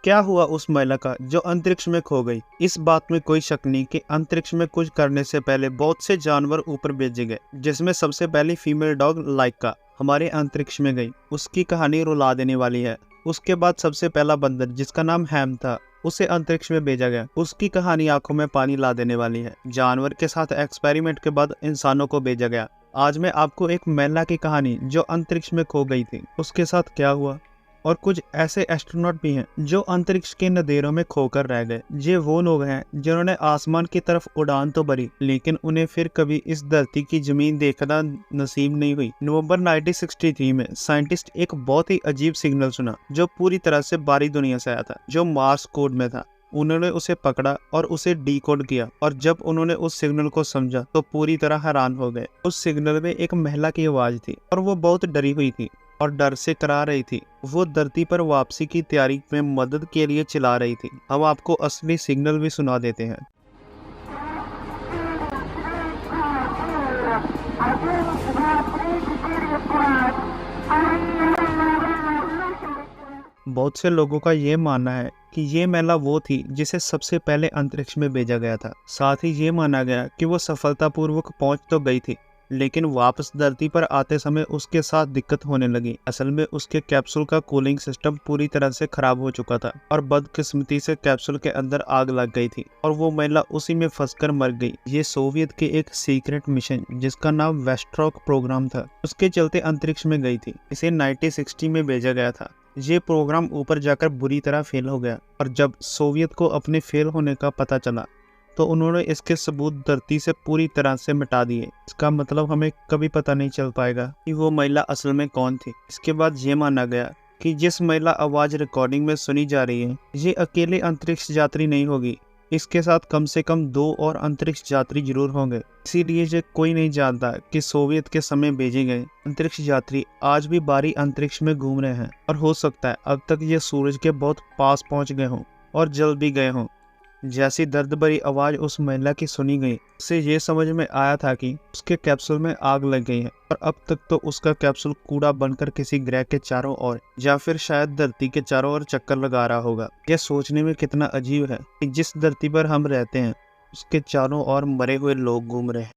क्या हुआ उस महिला का जो अंतरिक्ष में खो गई? इस बात में कोई शक नहीं कि अंतरिक्ष में कुछ करने से पहले बहुत से जानवर ऊपर भेजे गए, जिसमें सबसे पहली फीमेल डॉग लाइका हमारे अंतरिक्ष में गई। उसकी कहानी रुला देने वाली है। उसके बाद सबसे पहला बंदर जिसका नाम हैम था, उसे अंतरिक्ष में भेजा गया। उसकी कहानी आंखों में पानी ला देने वाली है। जानवर के साथ एक्सपेरिमेंट के बाद इंसानों को भेजा गया। आज मैं आपको एक महिला की कहानी जो अंतरिक्ष में खो गई थी, उसके साथ क्या हुआ, और कुछ ऐसे एस्ट्रोनॉट भी हैं जो अंतरिक्ष के अंधेरों में खोकर रह गए। ये वो लोग हैं जिन्होंने आसमान की तरफ उड़ान तो भरी, लेकिन उन्हें फिर कभी इस धरती की जमीन देखना नसीब नहीं हुई। नवंबर 1963 में साइंटिस्ट एक बहुत ही अजीब सिग्नल सुना जो पूरी तरह से बाहरी दुनिया से आया था, जो मार्स कोड में था। उन्होंने उसे पकड़ा और उसे डिकोड किया, और जब उन्होंने उस सिग्नल को समझा तो पूरी तरह हैरान हो गए। उस सिग्नल में एक महिला की आवाज थी और वो बहुत डरी हुई थी और डर से करा रही थी। वो धरती पर वापसी की तैयारी में मदद के लिए चिल्ला रही थी। हम आपको असली सिग्नल भी सुना देते हैं। बहुत से लोगों का ये मानना है कि ये महिला वो थी जिसे सबसे पहले अंतरिक्ष में भेजा गया था। साथ ही ये माना गया कि वो सफलतापूर्वक पहुंच तो गई थी, लेकिन वापस धरती पर आते समय उसके साथ दिक्कत होने लगी। असल में उसके कैप्सूल का कूलिंग सिस्टम पूरी तरह से खराब हो चुका था और बदकिस्मती से कैप्सूल के अंदर आग लग गई थी और वो महिला उसी में फंसकर मर गई। ये सोवियत के एक सीक्रेट मिशन जिसका नाम वेस्ट्रॉक प्रोग्राम था, उसके चलते अंतरिक्ष में गई थी। इसे 1960 में भेजा गया था। ये प्रोग्राम ऊपर जाकर बुरी तरह फेल हो गया, और जब सोवियत को अपने फेल होने का पता चला तो उन्होंने इसके सबूत धरती से पूरी तरह से मिटा दिए। इसका मतलब हमें कभी पता नहीं चल पाएगा कि वो महिला असल में कौन थी। इसके बाद ये माना गया कि जिस महिला आवाज रिकॉर्डिंग में सुनी जा रही है, ये अकेले अंतरिक्ष यात्री नहीं होगी। इसके साथ कम से कम 2 और अंतरिक्ष यात्री जरूर होंगे। इसीलिए ये कोई नहीं जानता कि सोवियत के समय भेजे गए अंतरिक्ष यात्री आज भी बाहरी अंतरिक्ष में घूम रहे हैं, और हो सकता है अब तक ये सूरज के बहुत पास पहुंच गए हों और जल भी गए हों। जैसी दर्द भरी आवाज उस महिला की सुनी गई, उससे ये समझ में आया था कि उसके कैप्सूल में आग लग गई है, और अब तक तो उसका कैप्सूल कूड़ा बनकर किसी ग्रह के चारों ओर या फिर शायद धरती के चारों ओर चक्कर लगा रहा होगा। यह सोचने में कितना अजीब है कि जिस धरती पर हम रहते हैं उसके चारों ओर मरे हुए लोग घूम रहे हैं।